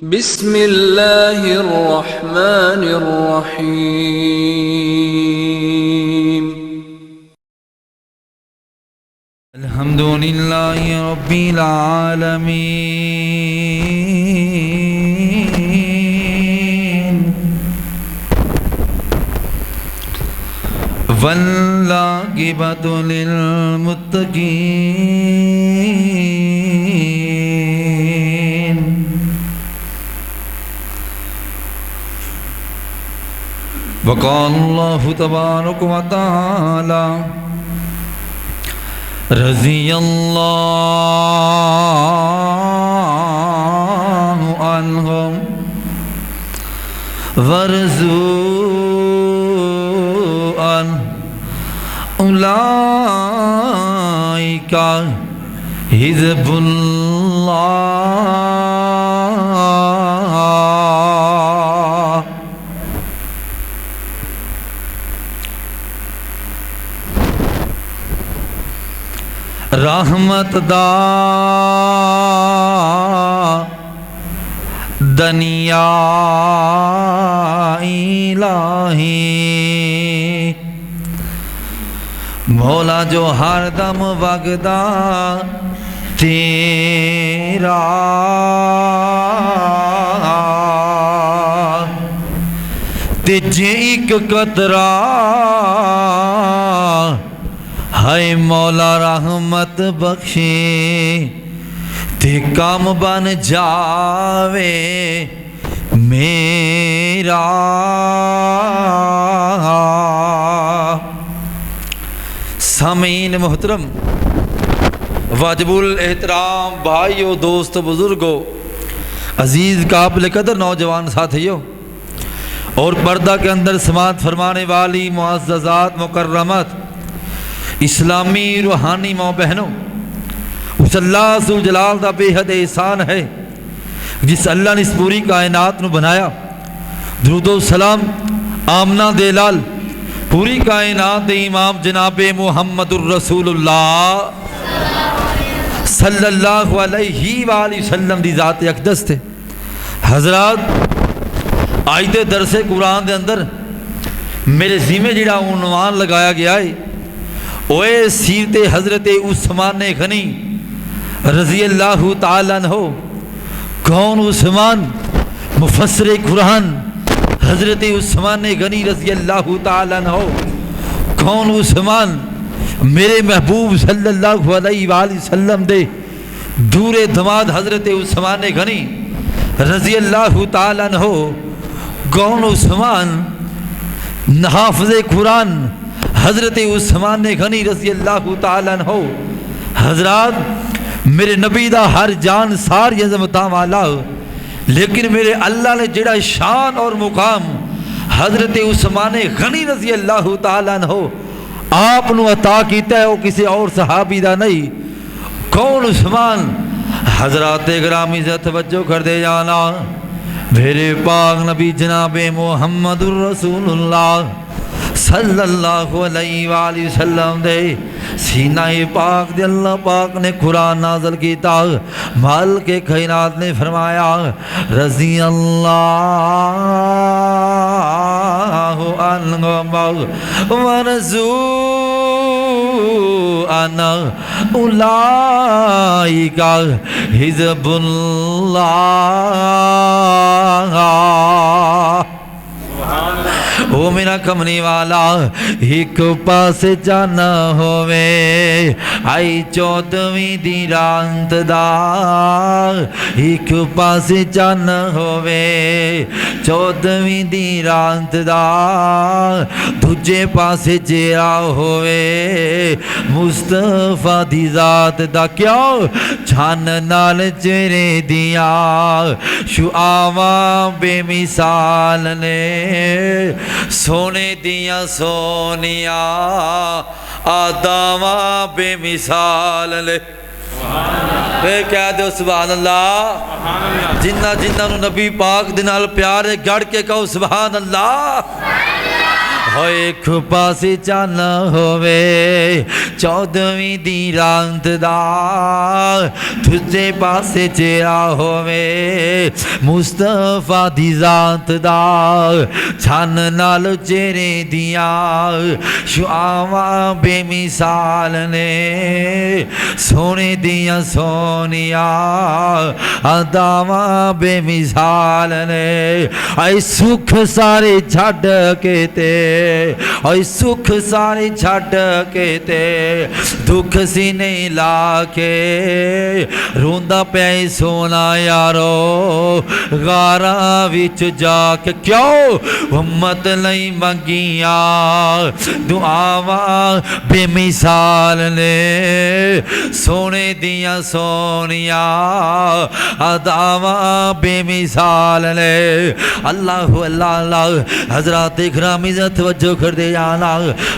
बिस्मिल्लाहिर्रहमानिर्रहीम। अल्हम्दुलिल्लाहि रब्बिल आलमीन वल्लाकिबतु लिल मुत्तकीन। वक़ालल्लाहु तबारक व तआला रज़ियल्लाहु अन्हुम वरज़ू अन्हु उलाइका हिज़्बुल्लाह। रहमत दा दनिया इलाही मौला जो हरदम वगदा तेरा तेजे एक कतरा हाय मौला रहमत बख्शे ते काम बन जावे मेरा। सामीन मोहतरम वाजिबुल एहतराम भाइयों, दोस्त, बुजुर्गों, अजीज़ काबिल कदर नौजवान साथियों और पर्दा के अंदर समात फरमाने वाली मुअज़्ज़ज़ात मुकर्रमत इस्लामी रूहानी माँ बहनों, उस अल्लाह सुल जलाल दा बेहद एहसान है जिस अल्लाह ने इस पूरी कायनात नू बनाया। दुरूदो सलाम आमना दे लाल पूरी कायनात दे इमाम जनाबे मुहम्मदुर रसूलुल्लाह सल्लल्लाहु अलैहि वसल्लम दी ज़ात अक़दस थे। हज़रात आज दे दरसे कुरान दे अंदर मेरे ज़िम्मे जिहड़ा उन्वान लगाया गया है ओए सीरत हज़रत उस्मान गनी रज़ी अल्लाह ताला अन्हु। कौन उस्मान? मुफस्सिर कुरान हज़रत उस्मान गनी रज़ी अल्लाह ताला अन्हु। कौन उस्मान? मेरे महबूब सल्लल्लाहु अलैहि वसल्लम दे दूरे दमाद हज़रत उस्मान गनी रज़ी अल्लाह ताला अन्हु। कौन उस्मान? हाफ़िज़ कुरान हज़रत उस्मान गनी रज़ी अल्लाह ताला अन्हु। हज़रात मेरे नबी दा हर जान सारी अज़मतां वाला, लेकिन मेरे अल्लाह ने जिहड़ा शान और मुकाम हज़रत उस्मान गनी रज़ी अल्लाह ताला अन्हु आप नू अता कीता है वो किसी और सहाबी दा नहीं। कौन उस्मान? हज़रात गिरामी से तवज्जो कर दे जाना, मेरे पाक नबी जनाबे मुहम्मदुर रसूलुल्लाह सल्लल्लाहु अलैहि वसल्लम दे सीना-ए पाक दे अल्लाह पाक ने कुरान नाज़िल कीता। माल के कायनात ने फरमाया रज़ी अल्लाहु अन्हु वरज़ू अन्हु उलाइका हिज़्बुल्लाह। ओ मेरा कमने वाला एक पास जाना होवे आई 14वीं दी रात दा, एक पास जाना होवे 14वीं दी रात दा, दूजे पासे जेरा होवे मुस्तफा दी जात दा। क्यों? छन नाल चेहरे दिया शुआवा बेमिसाल ने सोने दिया सोनिया आदावा बेमिसाल ले। कह दो सुभान अल्लाह। जिन्ना जिन्ना नबी पाक दे नाल प्यार है गढ़ के कहो सुभान अल्लाह। ਹੋਏ ਇੱਕ ਪਾਸੇ ਚੰਨ ਹੋਵੇ 14ਵੀਂ ਦੀ ਰਾਤ ਦਾ ਦੂਜੇ ਪਾਸੇ ਚਿਹਰਾ ਹੋਵੇ ਮੁਸਤਫਾ ਦੀ ਜ਼ਾਤ ਦਾ ਚੰਨ ਨਾਲ ਚਿਹਰੇ ਦੀਆਂ ਸ਼ੁਆਵਾਂ ਬੇਮਿਸਾਲ ਨੇ ਸੋਹਣੇ ਦੀਆਂ ਸੋਹਣੀਆਂ ਅਦਾਵਾਂ ਬੇਮਿਸਾਲ ਨੇ ਆਏ ਸੁਖ ਸਾਰੇ ਛੱਡ ਕੇ ਤੇ ਆਏ ਸੁਖ ਸਾਰੇ ਛੱਡ ਕੇ ਤੇ ਦੁੱਖ ਸੀਨੇ ਲਾ ਕੇ ਰੋਂਦਾ ਪਿਆ ਸੋਨਾ ਯਾਰੋ ਗਾਰਾਂ ਵਿੱਚ ਜਾ ਕੇ ਕਿਉਂ ਉਮਤ ਲਈ ਮੰਗੀਆਂ ਦੁਆਵਾਂ ਬੇਮਿਸਾਲ ਨੇ ਸੋਨੇ ਦੀਆਂ ਸੋਹਣੀਆਂ ਅਦਾਵਾਂ ਬੇਮਿਸਾਲ ਨੇ अल्लाह अल्लाह हजरात इकरामी तवज्जो कर दे आना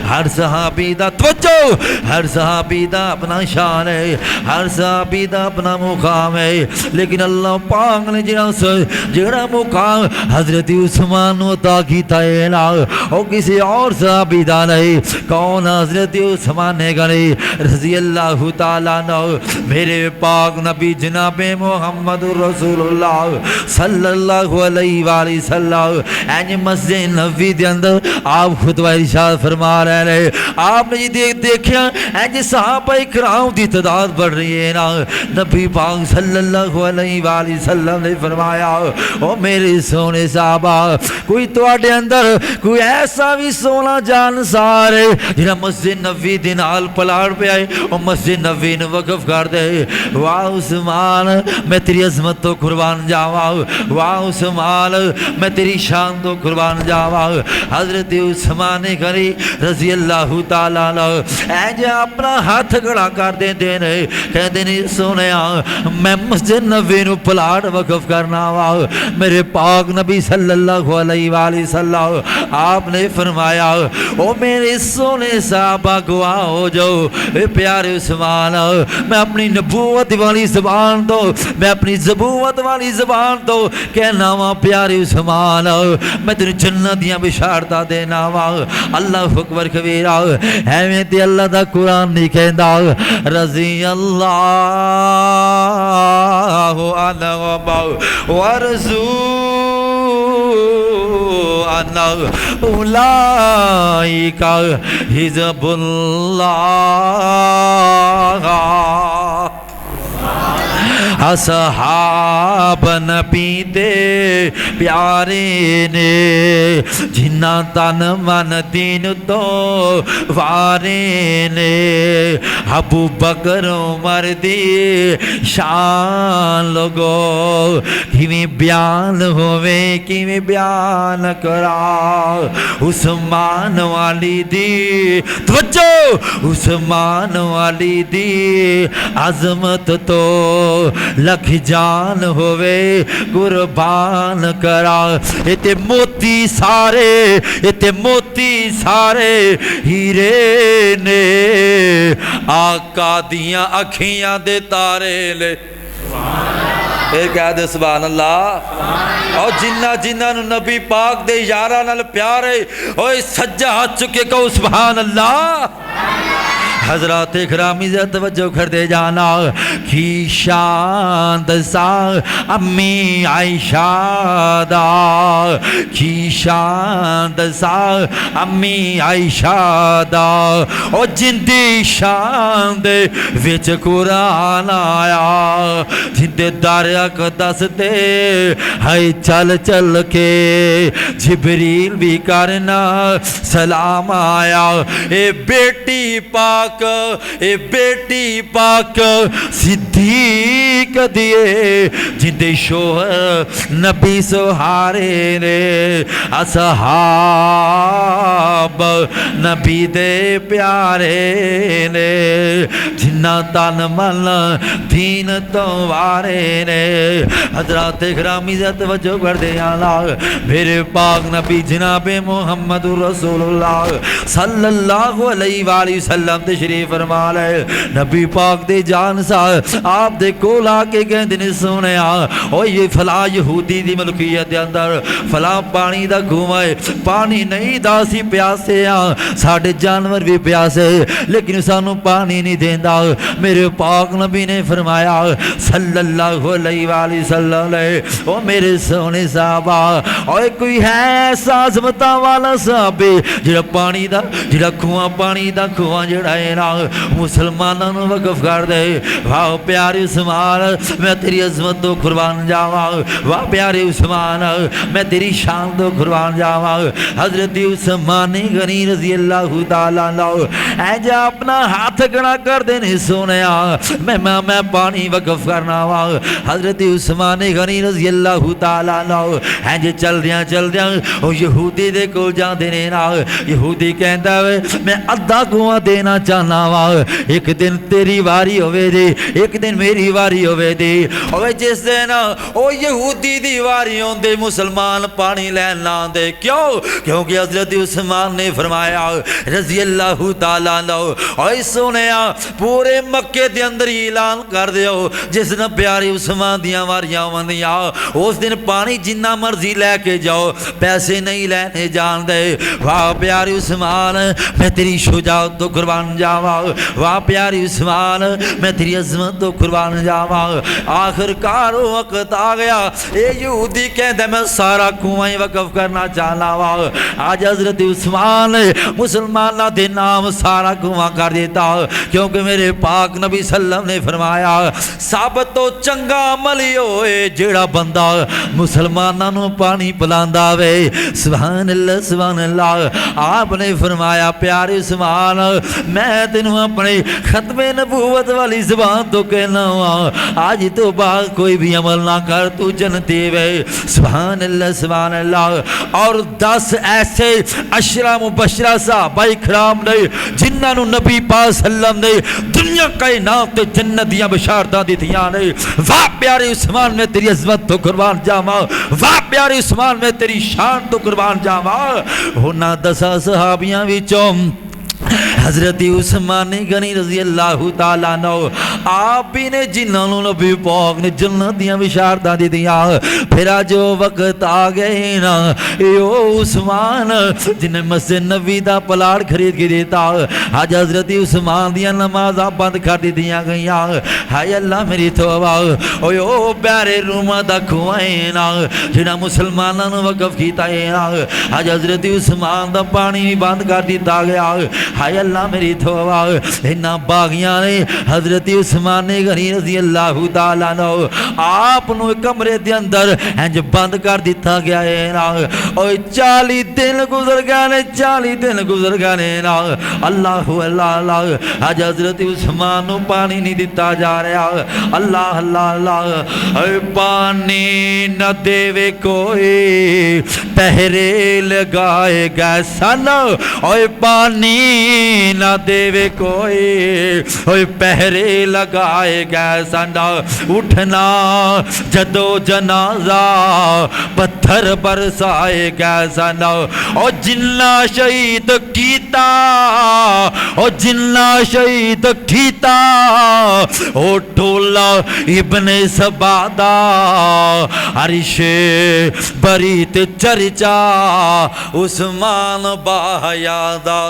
हर सहाबी दा तवज्जो हर सहाबी दा अपना शान है हर सहाबी दा अपना मुकाम है लेकिन अल्लाह पाक ने जेड़ा मुकाम हजरत उस्मान नूं अता कीता है ना वो किसी और सहाबी दा नहीं कौन हजरत उस्मान ने गनी रजी अल्लाह तआला अन्हु मेरे पाक नबी जनाबे मुहम्मद रसूलुल्लाह सल्लल्लाहु अलैहि वसल्लम इंज मस्जिद नबी दे अंदर आप खुतबा इरशाद फरमा रहे हैं आपने जी देखिया इंज सहाबा इकराम दी तादाद बढ़ रही है ना नबी पाक सल्लल्लाहु अलैहि वसल्लम ने फरमाया ओ मेरे सोने साहबा कोई तुहाडे अंदर कोई ऐसा भी सोना जानसार है जिहड़ा मस्जिद नबी दे नाल पलाड़ पिया है ओ मस्जिद नबी नूं वक़फ कर दे वाह उस्मान मैं तेरी अज़मत तो कुर्बान जावां वाह उस्मान मैं तेरी शान तो कुर्बान जावा हजरत उस्मान गनी रजी अल्लाह तआला इंज अपना हाथ खड़ा कर देंदे ने कहंदे ने सोने मैं मस्जिद नबी नूं पलाड़ वक़फ करना वा मेरे पाक नबी सल्लल्लाहु अलैहि वसल्लम आपने फरमाया ओ मेरे सोने साहबा गवाह हो जाओ ए प्यारे उस्मान मैं अपनी नबूवत वाली ज़बान तो मैं अपनी ज़बूवत वाली ज़बान तो कहना वा प्यारे उस्मान मैं तेरे जन्नत दियां बिशारतां देना वा अल्लाह अकबर कबीरा एवें ते अल्लाह दा कुरान नहीं कहंदा रज़ी अल्लाहु अन्हु व रज़ू उलाइका हिज़्बुल्लाह असहाब नबी दे प्यारे ने जिन्ना तन मन दीन तो वारे ने अबू बकर उमर दी शान लोगो किवें बयान होवे किवें बयान करा उस्मान वाली दी तवज्जो उस्मान वाली दी अजमत तो लख जान होवे कुर्बान करा इते मोती सारे हीरे ने आका दियां अखियां दे तारे ले फिर कह दे सुभान अल्लाह और जिन्ना जिन्ना नबी पाक दे यारा नाल प्यार है ओए सज्जा हाथ चुके कहो सुभान अल्लाह हजरात इकरामी तवज्जो कर दे जाना की शान सा अम्मी आयशा दा की शान सा अम्मी आयशा दा ओ जिंदी शान दे विच कुरान आया जिंदे दारिया को दस दे हाय चल चल के जिबरील भी करना सलाम आया ए बेटी पाक ए बेटी पाक सिद्दीक दिए जिंदे शोहर नबी सुहारे ने असहाब नबी दे प्यारे ने जिन्ना तन मन दीन तो वारे ने। हजरात गिरामी से तवज्जो कर दे आला मेरे पाक नबी जनाबे मुहम्मद रसूलुल्लाह सल्लल्लाहु अलैहि वसल्लम तशरीफ फरमा ले। नबी पाक दे जान सा आप दे कोल आके कहंदे ने सोहणिया ओ ये फला यहूदी दी मलकीयत दे अंदर फला पानी दा खूह है, पानी नहीं दासी प्यासे आ, साडे जानवर भी प्यासे लेकिन सानू पानी नहीं देंदा। मेरे पाक नबी ने फरमाया सल्लल्लाहु अलैहि वसल्लम ओ मेरे सोहने साहबा ओए कोई है ऐसा अज़मतां वाला साहबे जिहड़ा पानी दा जिहड़ा खूह पानी दा खूह जिहड़ा है ना मुसलमानां नूं वकफ कर दे। वाह प्यारे उस्मान मैं तेरी अज़मत तो कुर्बान जावां, वाह प्यारे उस्मान मैं तेरी शान तो कुर्बान जावां। हज़रत उस्मान गनी रज़ी अल्लाह तआला अन्हु ऐजा अपना हाथ खड़ा कर देने सोनिया मैं पानी वकफ करना वा। हज़रत उस्मान गनी रज़ी अल्लाह तआला अन्हु इंज चलदियां ओ यहूदी दे कोल जांदे ने ना। यहूदी कहंदा वे मैं अद्धा कुआं देना चाहना वा, एक दिन तेरी वारी होवे दे एक दिन मेरी वारी होवे दे। ओए जिस दिन ओ यहूदी दी वारी होंदे मुसलमान पानी लैन ना आंदे क्यों? क्योंकि हज़रत उस्मान ने फरमाया रज़ी अल्लाह तआला अन्हु ओए सोनिया पूरे मक्के दे अंदर ही ऐलान कर दियो जिस दिन प्यारे उस्मान दियां वारियां होंदियां उस दिन पानी जिन्ना मर्जी लैके जाओ पैसे नहीं लेने जान दे। वाह प्यारे उस्मान मैं तेरी शुजाअत तो कुर्बान जावा, वाह प्यारे उस्मान मैं तेरी अज़मत तो कुर्बान जावा। आखिरकार वक्त आ गया ये यहूदी कहता मैं सारा कुआं ही वकफ करना चाहना वा। आज हज़रत उस्मान मुसलमाना दे नाम सारा कुआं कर देता क्योंकि मेरे पाक नबी सल्लम ने फरमाया सब तो चंगा अमल होए जेड़ा बंदा मुसलमाना नूं पानी पिलांदा वे। सुभान अल्लाह सुभान अल्लाह। आपने फरमाया प्यारे उस्मान मैं तेनों अपने खत्मे नबूवत वाली ज़बान तो कहना वा आज तो बाद कोई भी अमल ना कर तू जन्नती वे। सुभान अल्लाह सुभान अल्लाह। और 10 ऐसे अशरा मुबशरा सहाबा इकराम ने जिन्हां नूं नबी पाक सल्लम ने दुनिया कायनात ते जन्नत दियां बशारतां दित्तियां ने। वाह प्यारे उस्मान मैं तेरी अज़मत तो कुर्बान जावां, वाह प्यारे उस्मान मैं तेरी शान तो कुर्बान जावां। उन्हां 10 सहाबियां विचों हज़रत उस्मान गनी रज़ी अल्लाह तआला अन्हु आप ही ने जिन्होंने नबी पाक ने जन्नत दियां बशारतां दित्तियां। फिर अज वक्त आ गए ना यो उस्मान जिन्हें मस्जिद नबी दा प्लाट खरीद के देता अज हज़रत उस्मान दियां नमाज़ां बंद कर दित्तियां गईयां। हाय अल्लाह मेरी तौबा ओ यो प्यारे रूमां दा खूह है ना जिहड़ा मुसलमानां नूं वकफ कीता है ना अज हज़रत उस्मान दा पानी भी बंद कर दिता गया। हाय अल्लाह मेरी तौबा इन्हां बागियां ने हज़रत उस्मान गनी रज़ी अल्लाह तआला अन्हु आप नूं कमरे दे अंदर इंज बंद कर दिता गया है ना। ओए 40 दिन गुजर गए ने 40 दिन गुजर गए ने ना। अल्लाह अल्लाह अल्लाह अज हज़रत उस्मान नूं पानी नहीं दिता जा रहा। अल्लाह अल्लाह अल्लाह। ओए पानी न देवे कोई पहरे लगाएगा सन ओए पानी ना देवे कोई ओए पहरे लगाएगा संडा। उठना जदो जनाजा पत्थर बरसाएगा संडा। ओ जिन्ना शहीद कीता ओ जिन्ना शहीद कीता ओ टोला इब्ने सबादा अरिशे बरी ते चर्चा उस्मान बायादा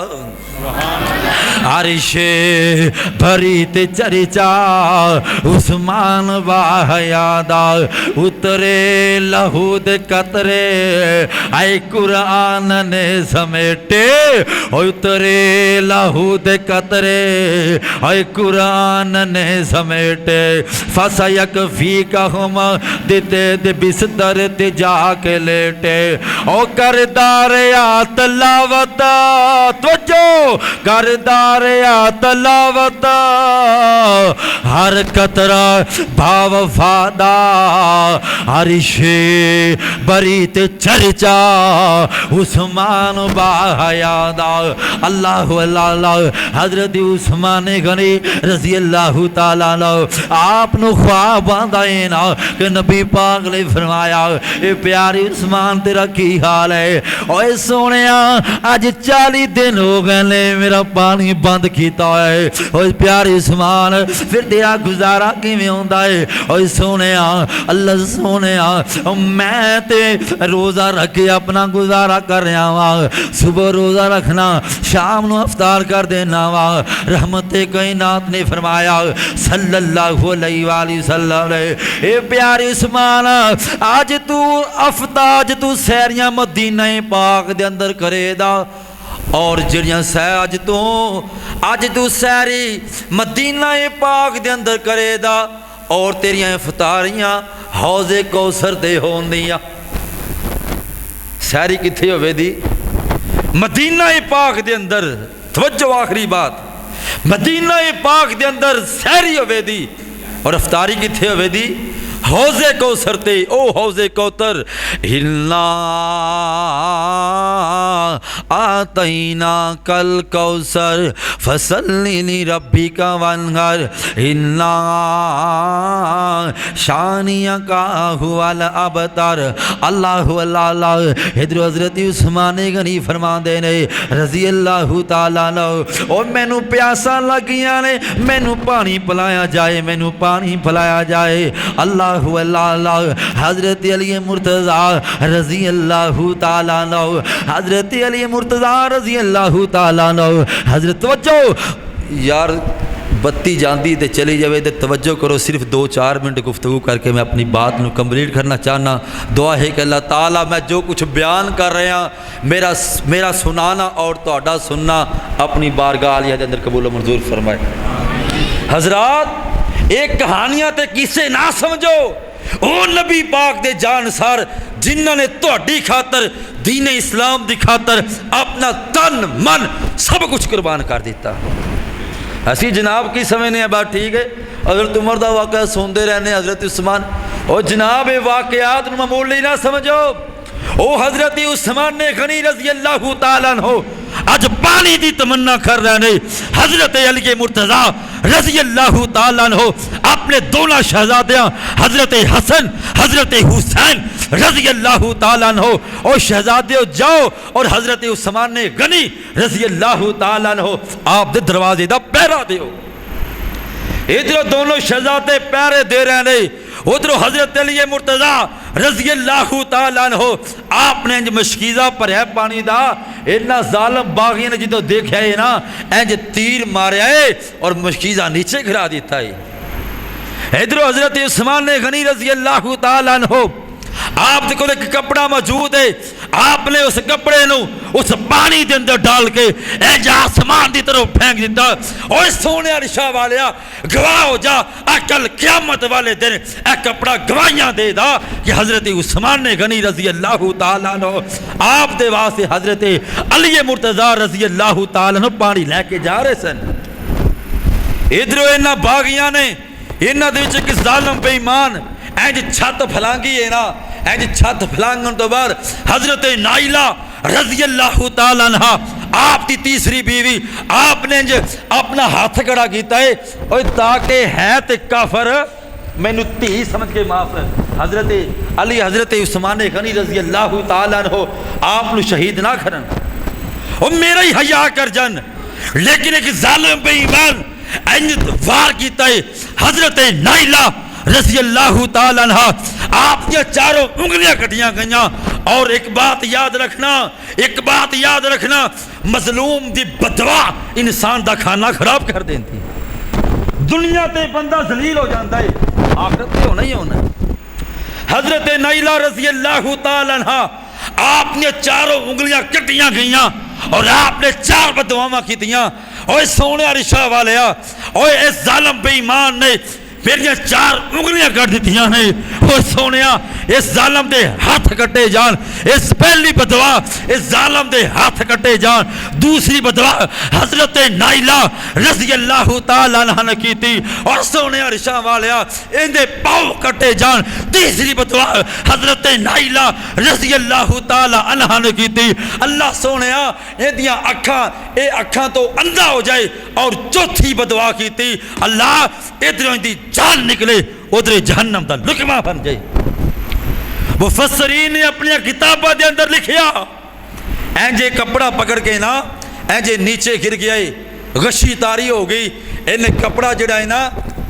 अरिशे भरी ते चर्चा उस्मान बायादा। उतरे लहू दे कतरे आए कुरान ने समेटे उतरे लहू दे कतरे आए कुरान ने समेटे। फसयक फी कहम दिते दे बिस्तर ते जाके लेटे ओ करदार या तलावत त्वजो करदार या तलावत हर कतरा भाव फादा अरिशे बरी ते चर्चा उस्मान जवान बाहयादा अल्लाह अल्लाह हजरत उस्मान गनी रजी अल्लाह तआला आप नु ख्वाब आंदा है ना कि नबी पाक ने फरमाया ए प्यारे उस्मान तेरा की हाल है ओए सोनिया अज 40 दिन हो गए ने मेरा पानी बंद किया है ओए प्यारे उस्मान फिर तेरा गुजारा किवें होंदा है ओए सोनिया अल्लाह सोनिया मैं ते रोज़ा रख के अपना गुजारा कर रहा वा सुबह रोज़ा रखना शाम को अफ्तार कर देना वा रहमत कायनात ने फरमाया सल्लल्लाहु अलैहि वसल्लम ए प्यारे उस्मान आज तू अफ्तार तू सैरियां मदीना पाक दे अंदर करेदा और जड़ियां सै अज तू सैरी मदीना पाक दे अंदर करेदा और तेरियां इफ्तारियां हौज़े कौसर ते होंदियां सैरी किथे होवेदी मदीना पाक दे अंदर तवज्जो आखिरी बात मदीना पाक दे अंदर सैरी होवेदी और इफ्तारी किथे होवेदी हौज़े कौसर ते ओ हौज़े कौतर हिलना आतैना कल कौसर फसल्ली रब्बिका वन्हर हिलना शानिया का हुवल अबतर अल्लाह अल्लाह इधर हज़रत उस्मान गनी फरमांदे ने रज़ी अल्लाह तआला अन्हु ओ मैनू प्यासा लगियां ने मैनू पानी पिलाया जाए मैनू पानी पिलाया जाए अल्लाह हज़रत अली मुर्तज़ा रज़ी अल्लाह तआला अन्हु हज़रत अली मुर्तज़ा रज़ी अल्लाह तआला अन्हु हज़रत तवज्जो यार बत्ती जाती तो चली जाए तो तवज्जो करो सिर्फ 2-4 मिनट गुफ्तगू करके मैं अपनी बात को कंप्लीट करना चाहना दुआ है कि अल्लाह ताला मैं जो कुछ बयान कर रहा मेरा सुनाना और तुहाडा सुनना अपनी बारगाह अलिया के अंदर कबूल मंजूर फरमाए। हजरात एक कहानियां ते किस्से ना समझो ओ नबी पाक दे जानसार जिन्हों ने तुहाडी खातर दीन इस्लाम की खातर अपना तन मन सब कुछ कुर्बान कर दिता। असी जनाब की समझने बात ठीक है हज़रत उमर का वाक़या सुनते रहने हज़रत उस्मान और जनाब ये वाक़यात मामूली ना समझो ओ हज़रत उस्मान ने गनी रज़ी अल्लाह तआला अन्हु अज पानी की तमन्ना कर रहे हैं। हज़रत अली मुर्तज़ा रज़ी अल्लाह तआला अन्हु अपने दोनों शहजादियाँ हज़रत हसन हज़रत हुसैन रज़ी अल्लाह तआला अन्हु और शहजादे जाओ और हज़रत उस्मान ने गनी रज़ी अल्लाह तआला अन्हु आप दे दरवाजे का पहरा दो। इधरों दोनों शहजादे पहरे दे रहे हैं उधरों हज़रत अली मुर्तज़ा रज़ी अल्लाह तआला अन्हु आपने इंज मशकीज़ा भरया पानी का इन्ना जालम बागियों ने जो देखा है ना इंज तीर मारिया है और मशकीज़ा नीचे गिरा दिता है। इधरों हज़रत उस्मान ने गनी रज़ी अल्लाह तआला अन्हु आप को एक कपड़ा मौजूद है आपने उस कपड़े नू उस पानी के अंदर डाल के इंज आसमान की तरफ फेंक दिता और सोने रिशा वाले गवाह हो जा कल क़यामत वाले दिन यह कपड़ा गवाहियां देगा कि हज़रत उस्मान ने गनी रज़ी अल्लाह तआला अन्हु आप दे वास्ते हज़रत अली मुर्तज़ा रज़ी अल्लाह तआला अन्हु पानी लैके जा रहे सन। इधरों इन्हां बागियां ने इन्हां दे विच एक ज़ालिम बेईमान इंज छत फलांगी है ना इंज छत फलांगन तो बाद हज़रत नाइला रज़ी अल्लाह तआला अन्हा आपकी तीसरी बीवी आपने इंज अपना हाथ खड़ा किया है और ताकि है तो काफर मैनू धी समझ के माफ हज़रत अली हज़रत उस्मान गनी रज़ी अल्लाह तआला अन्हु आप शहीद ना करन और मेरा ही हया कर जन लेकिन एक ज़ालिम बेईमान इंज वार किया है हज़रत नाइला रज़ी अल्लाह तआला अन्हा आपकी चारों उंगलियां कटियां गई और एक बात याद रखना मजलूम की बदवा इंसान का खाना खराब कर देती दुनिया ते बंदा जलील हो जाता है आखिरत में होना ही होना। हज़रत नाइला रज़ी अल्लाह तआला अन्हा आपने चारों उंगलियां कटियां गई और आपने 4 बदवावां कीतियां और सोने रिशा वाले और इस जालिम बेईमान ने मेरिया 4 उंगलियां कट दी ने और सोने इस जालम दे हाथ कटे जान। इस पहली बदवा इस जालम दे हाथ कटे जान। दूसरी बदवा हजरत नाइला रज़ी अल्लाह तआला अन्हा ने की थी और सोने अरशा वालिया इनके पाँव कटे जान। तीसरी बदवा हजरत नाइला रज़ी अल्लाह तआला अन्हा ने की थी अल्लाह सोने इहदियां अखां तो अंधा हो जाए। और चौथी बदवा की थी अल्लाह इधरों इहदी जान निकले उधर जहन्नम का लुकमा बन जाए। मुफस्सरीन ने अपनी किताबों के अंदर लिखिया ऐजे कपड़ा पकड़ के ना ऐजे नीचे गिर गया, गशी तारी हो गई। इन्हें कपड़ा जड़ा है ना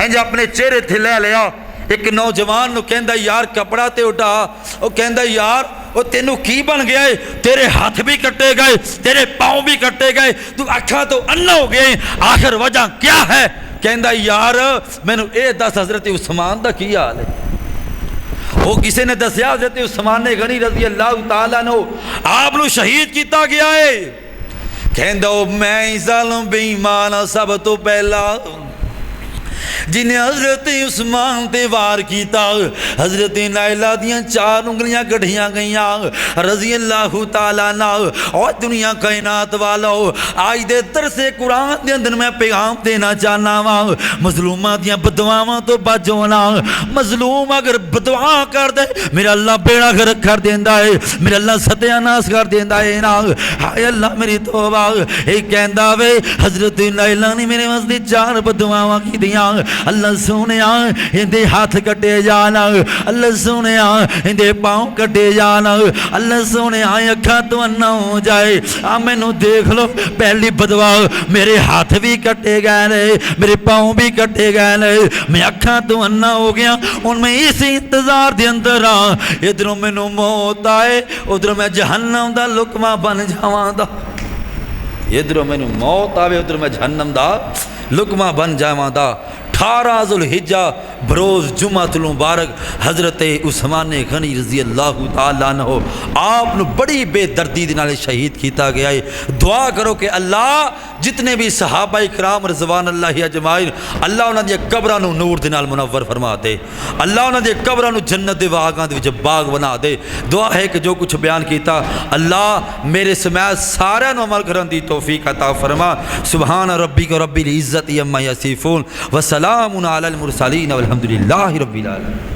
इंज अपने चेहरे थे ले लिया। एक नौजवान कहंदा यार कपड़ा तो उठा। वो कहंदा यार वो तेनू की बन गया है, तेरे हाथ भी कटे गए, तेरे पाँव भी कटे गए, तू अखा तो अन्ना हो गए, आखिर वजह क्या है? कहंदा यार मैनू ये दस हजरत उस्मान का की हाल है। वो किसी ने दसिया हजरत उस्मान ने गनी रज़ी अल्लाह तआला नो आप नू शहीद किया गया है। कहंदा मैं ही ज़ालिम बेईमान सब तो पहला जिन्हें हजरत उस्मान ते वार किया। हजरत नाइला दियां 4 उंगलियां कढ़ियां गई रज़ी अल्लाह तआला ना। और दुनिया कायनात वालो आज दे तरसे कुरान के अंदर मैं पैगाम देना चाहना वा मजलूमां दियां बदवावां तो बचो ना। मजलूम अगर बदवा कर दे मेरा अल्लाह बेड़ा गर्क कर देंदा है, मेरा अल्लाह सत्यानाश कर देंदा है ना। हाय अल्लाह मेरी तौबा। ये कहंदा वे हजरत नाइला ने मेरे वास्ते 4 बदवावां की दियां। अल्लाह सोने इनके हाथ कटे जाना, अल्लाह सोने इनके पाँव कटे जाना, अल्लाह सोने अखा तो अन्ना हो जाए। आ मैनू देख लो पहली बदवा मेरे हाथ भी कटे गए ने, मेरे पाँव भी कटे गए ने, मैं अखा तो अन्ना हो गया। हूँ मैं इस इंतजार के अंदर हाँ, इधरों मैनू मौत आए उधरों मैं जहन्नम का लुकमा बन जावां। इधरों मैनू मौत आवे उधर मैं जहन्नम का लुकमा बन जावां। 18 ज़ुल्हिज्जा बरोज़ जुम्मतुल मुबारक हज़रत उस्मान गनी रज़ी अल्लाह तआला अन्हु आप बड़ी बेदर्दी दे नाल शहीद किया गया है। दुआ करो कि अल्लाह जितने भी सहाबा इकराम रज़वान अल्लाह अजमाइन अल्लाह उन्होंने कब्रां नूं नूर दे नाल मुनव्वर फरमा दे। अल्लाह उन्होंने कब्रां नूं जन्नत दे बागां दे विच बाग बना दे। दुआ है कि जो कुछ बयान किया अल्लाह मेरे समेत सारिआं नूं अमल करन दी तौफीक अता फरमा। सुभान रब्बिक रब्बिल इज़्ज़ति अम्मा यसिफून व सलामुन अलल मुरसलीन वल्हम्दुलिल्लाहि रब्बिल आलमीन।